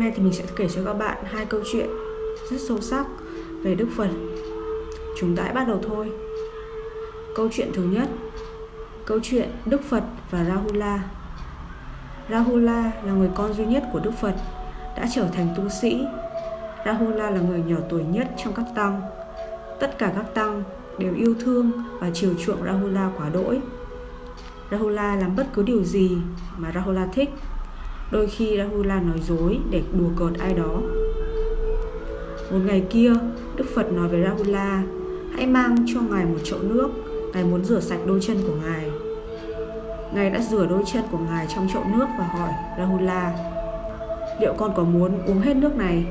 nay thì mình sẽ kể cho các bạn hai câu chuyện rất sâu sắc về Đức Phật. Chúng ta hãy bắt đầu thôi. Câu chuyện thứ nhất, câu chuyện Đức Phật và Rahula. Rahula là người con duy nhất của Đức Phật, đã trở thành tu sĩ. Rahula là người nhỏ tuổi nhất trong các tăng. Tất cả các tăng đều yêu thương và chiều chuộng Rahula quá đỗi. Rahula làm bất cứ điều gì mà Rahula thích. Đôi khi Rahula nói dối để đùa cợt ai đó. Một ngày kia, Đức Phật nói với Rahula: hãy mang cho Ngài một chậu nước, Ngài muốn rửa sạch đôi chân của Ngài. Ngài đã rửa đôi chân của Ngài trong chậu nước và hỏi Rahula: liệu con có muốn uống hết nước này?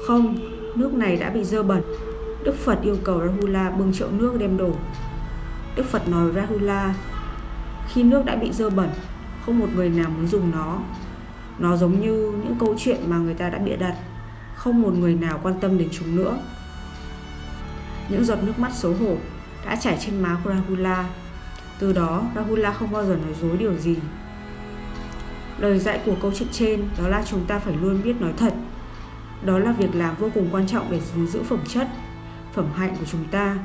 Không, nước này đã bị dơ bẩn. Đức Phật yêu cầu Rahula bưng chậu nước đem đổ. Đức Phật nói với Rahula: khi nước đã bị dơ bẩn, không một người nào muốn dùng nó. Nó giống như những câu chuyện mà người ta đã bịa đặt, không một người nào quan tâm đến chúng nữa. Những giọt nước mắt xấu hổ đã chảy trên má của Rahula. Từ đó, Rahula không bao giờ nói dối điều gì. Lời dạy của câu chuyện trên đó là chúng ta phải luôn biết nói thật. Đó là việc làm vô cùng quan trọng để giữ phẩm chất, phẩm hạnh của chúng ta.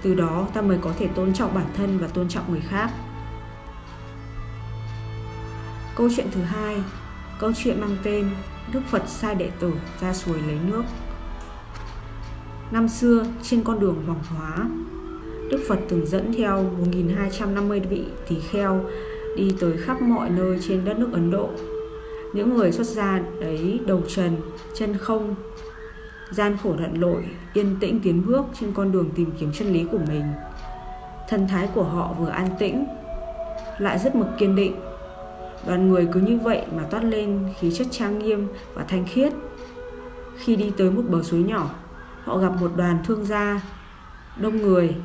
Từ đó ta mới có thể tôn trọng bản thân và tôn trọng người khác. Câu chuyện thứ hai, câu chuyện mang tên Đức Phật sai đệ tử ra suối lấy nước. Năm xưa, trên con đường vòng hóa, Đức Phật từng dẫn theo 1250 vị tỳ kheo đi tới khắp mọi nơi trên đất nước Ấn Độ. Những người xuất gia đấy đầu trần, chân không, gian khổ lặn lội, yên tĩnh tiến bước trên con đường tìm kiếm chân lý của mình. Thần thái của họ vừa an tĩnh, lại rất mực kiên định. Đoàn người cứ như vậy mà toát lên khí chất trang nghiêm và thanh khiết. Khi đi tới một bờ suối nhỏ, họ gặp một đoàn thương gia đông người.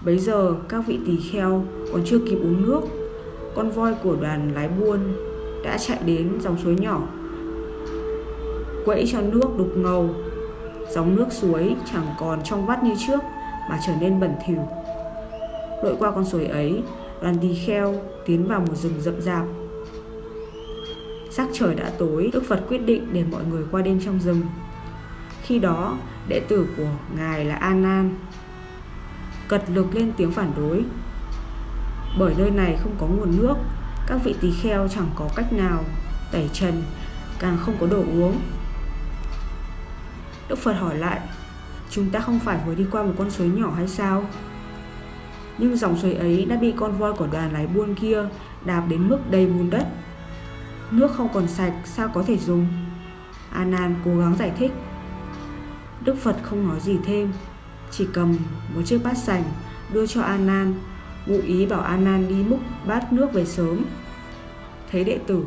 Bấy giờ các vị tỳ kheo còn chưa kịp uống nước, con voi của đoàn lái buôn đã chạy đến dòng suối nhỏ, quẫy cho nước đục ngầu. Dòng nước suối chẳng còn trong vắt như trước mà trở nên bẩn thỉu. Lội qua con suối ấy, đoàn tỳ kheo tiến vào một rừng rậm rạp. Sắc trời đã tối, Đức Phật quyết định để mọi người qua đêm trong rừng. Khi đó, đệ tử của Ngài là A Nan cật lực lên tiếng phản đối. Bởi nơi này không có nguồn nước, các vị tỳ kheo chẳng có cách nào tẩy trần, càng không có đồ uống. Đức Phật hỏi lại: chúng ta không phải vừa đi qua một con suối nhỏ hay sao? Nhưng dòng suối ấy đã bị con voi của đoàn lái buôn kia đạp đến mức đầy bùn đất. Nước không còn sạch, sao có thể dùng? A Nan cố gắng giải thích. Đức Phật không nói gì thêm, chỉ cầm một chiếc bát sành đưa cho A Nan, ngụ ý bảo A Nan đi múc bát nước về sớm. Thấy đệ tử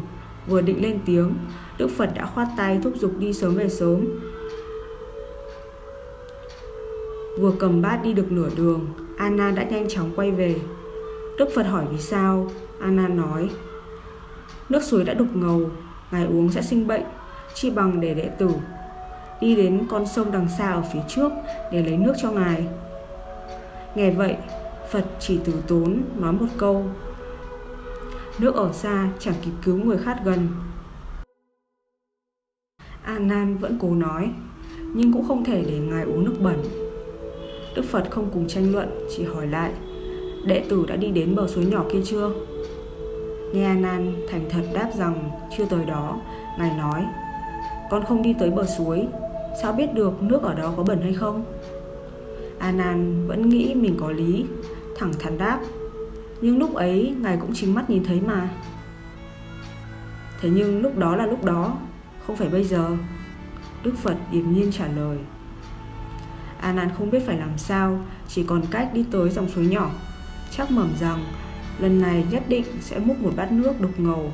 vừa định lên tiếng, Đức Phật đã khoát tay thúc giục đi sớm về sớm. Vừa cầm bát đi được nửa đường, A Nan đã nhanh chóng quay về. Đức Phật hỏi vì sao. A Nan nói: nước suối đã đục ngầu, Ngài uống sẽ sinh bệnh, chi bằng để đệ tử đi đến con sông đằng xa ở phía trước để lấy nước cho Ngài. Nghe vậy, Phật chỉ từ tốn nói một câu: nước ở xa chẳng kịp cứu người khát gần. A Nan vẫn cố nói, nhưng cũng không thể để Ngài uống nước bẩn. Đức Phật không cùng tranh luận, chỉ hỏi lại: đệ tử đã đi đến bờ suối nhỏ kia chưa? Nghe A Nan thành thật đáp rằng chưa tới đó, Ngài nói: con không đi tới bờ suối, sao biết được nước ở đó có bẩn hay không? A Nan vẫn nghĩ mình có lý, thẳng thắn đáp: nhưng lúc ấy Ngài cũng chính mắt nhìn thấy mà. Thế nhưng lúc đó là lúc đó, không phải bây giờ. Đức Phật điềm nhiên trả lời. A Nan không biết phải làm sao, chỉ còn cách đi tới dòng suối nhỏ, chắc mẩm rằng lần này nhất định sẽ múc một bát nước đục ngầu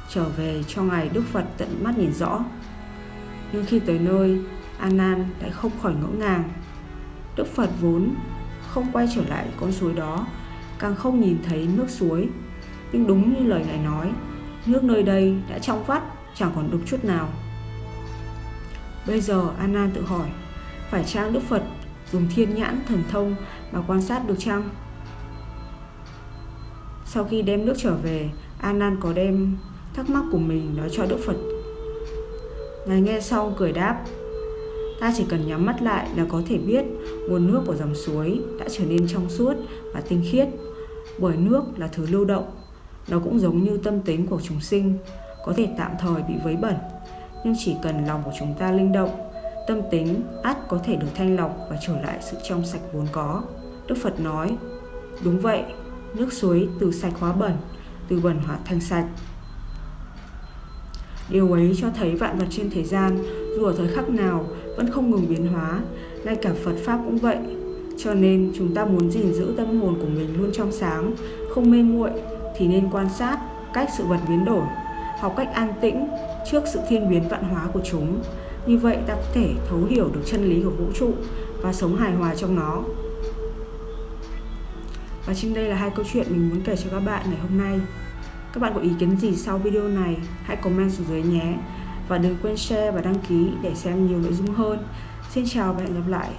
trở về cho Ngài Đức Phật tận mắt nhìn rõ. Nhưng khi tới nơi, A Nan lại không khỏi ngỡ ngàng. Đức Phật vốn không quay trở lại con suối đó, càng không nhìn thấy nước suối. Nhưng đúng như lời Ngài nói, nước nơi đây đã trong vắt, chẳng còn đục chút nào. Bây giờ A Nan tự hỏi, phải chăng Đức Phật dùng thiên nhãn thần thông mà quan sát được chăng? Sau khi đem nước trở về, A Nan có đem thắc mắc của mình nói cho Đức Phật. Ngài nghe xong cười đáp: ta chỉ cần nhắm mắt lại là có thể biết nguồn nước của dòng suối đã trở nên trong suốt và tinh khiết, bởi nước là thứ lưu động. Nó cũng giống như tâm tính của chúng sinh, có thể tạm thời bị vấy bẩn, nhưng chỉ cần lòng của chúng ta linh động, tâm tính ắt có thể được thanh lọc và trở lại sự trong sạch vốn có. Đức Phật nói: đúng vậy, nước suối từ sạch hóa bẩn, từ bẩn hóa thành sạch. Điều ấy cho thấy vạn vật trên thế gian dù ở thời khắc nào vẫn không ngừng biến hóa, ngay cả Phật Pháp cũng vậy. Cho nên chúng ta muốn gìn giữ tâm hồn của mình luôn trong sáng, không mê muội thì nên quan sát cách sự vật biến đổi, học cách an tĩnh trước sự thiên biến vạn hóa của chúng. Như vậy ta có thể thấu hiểu được chân lý của vũ trụ và sống hài hòa trong nó. Và trên đây là 2 câu chuyện mình muốn kể cho các bạn ngày hôm nay. Các bạn có ý kiến gì sau video này, hãy comment xuống dưới nhé. Và đừng quên share và đăng ký để xem nhiều nội dung hơn. Xin chào và hẹn gặp lại.